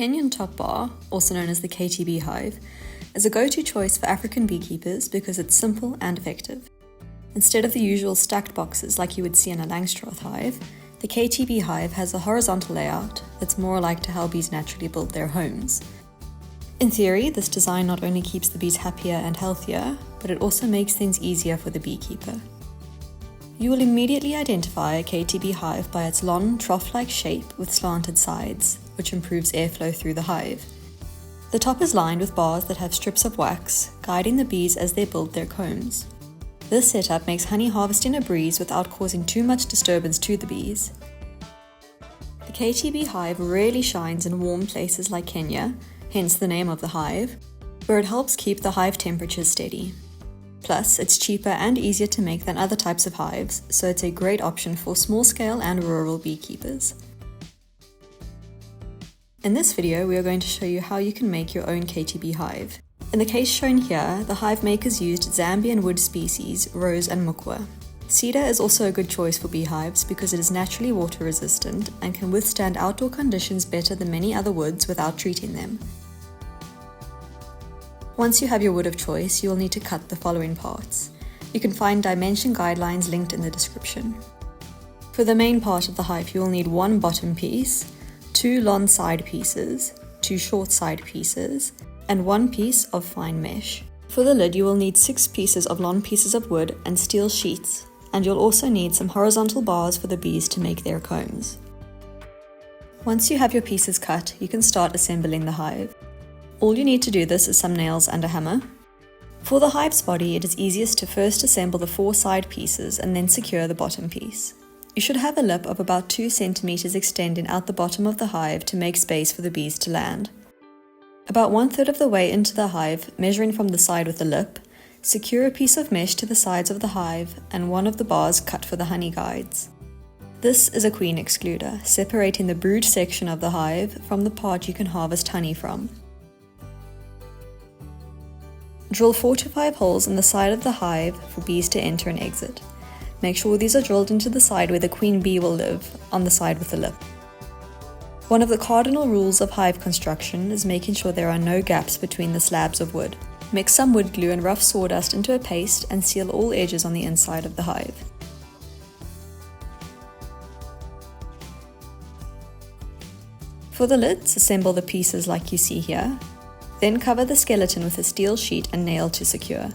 Kenyan Top Bar, also known as the KTB Hive, is a go-to choice for African beekeepers because it's simple and effective. Instead of the usual stacked boxes like you would see in a Langstroth hive, the KTB Hive has a horizontal layout that's more alike to how bees naturally build their homes. In theory, this design not only keeps the bees happier and healthier, but it also makes things easier for the beekeeper. You will immediately identify a KTB hive by its long, trough-like shape with slanted sides, which improves airflow through the hive. The top is lined with bars that have strips of wax, guiding the bees as they build their combs. This setup makes honey harvesting a breeze without causing too much disturbance to the bees. The KTB hive rarely shines in warm places like Kenya, hence the name of the hive, where it helps keep the hive temperatures steady. Plus, it's cheaper and easier to make than other types of hives, so it's a great option for small-scale and rural beekeepers. In this video, we are going to show you how you can make your own KTB hive. In the case shown here, the hive makers used Zambian wood species, rose and mukwa. Cedar is also a good choice for beehives because it is naturally water resistant and can withstand outdoor conditions better than many other woods without treating them. Once you have your wood of choice, you will need to cut the following parts. You can find dimension guidelines linked in the description. For the main part of the hive, you will need one bottom piece, 2 long side pieces, 2 short side pieces, and 1 piece of fine mesh. For the lid, you will need 6 pieces of long pieces of wood and steel sheets, and you'll also need some horizontal bars for the bees to make their combs. Once you have your pieces cut, you can start assembling the hive. All you need to do this is some nails and a hammer. For the hive's body, it is easiest to first assemble the 4 side pieces and then secure the bottom piece. You should have a lip of about 2 centimeters extending out the bottom of the hive to make space for the bees to land. About 1/3 of the way into the hive, measuring from the side with the lip, secure a piece of mesh to the sides of the hive and one of the bars cut for the honey guides. This is a queen excluder, separating the brood section of the hive from the part you can harvest honey from. Drill 4 to 5 holes in the side of the hive for bees to enter and exit. Make sure these are drilled into the side where the queen bee will live, on the side with the lip. One of the cardinal rules of hive construction is making sure there are no gaps between the slabs of wood. Mix some wood glue and rough sawdust into a paste and seal all edges on the inside of the hive. For the lids, assemble the pieces like you see here. Then cover the skeleton with a steel sheet and nail to secure.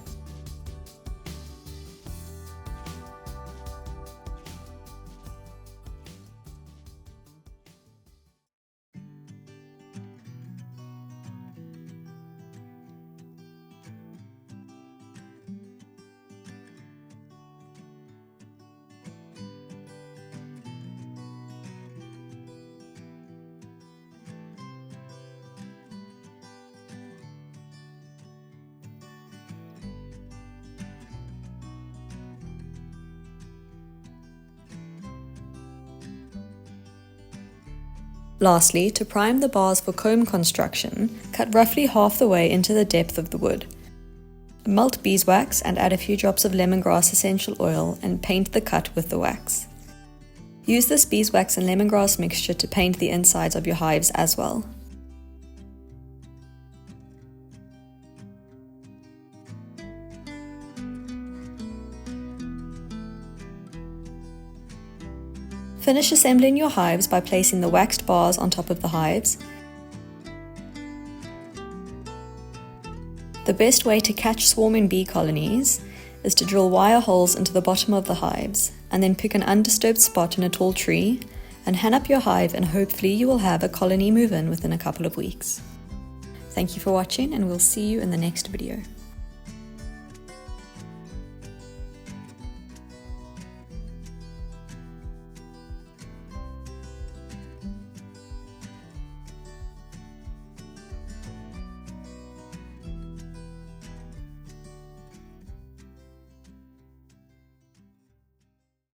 Lastly, to prime the bars for comb construction, cut roughly half the way into the depth of the wood. Melt beeswax and add a few drops of lemongrass essential oil and paint the cut with the wax. Use this beeswax and lemongrass mixture to paint the insides of your hives as well. Finish assembling your hives by placing the waxed bars on top of the hives. The best way to catch swarming bee colonies is to drill wire holes into the bottom of the hives and then pick an undisturbed spot in a tall tree and hang up your hive, and hopefully you will have a colony move in within a couple of weeks. Thank you for watching, and we'll see you in the next video.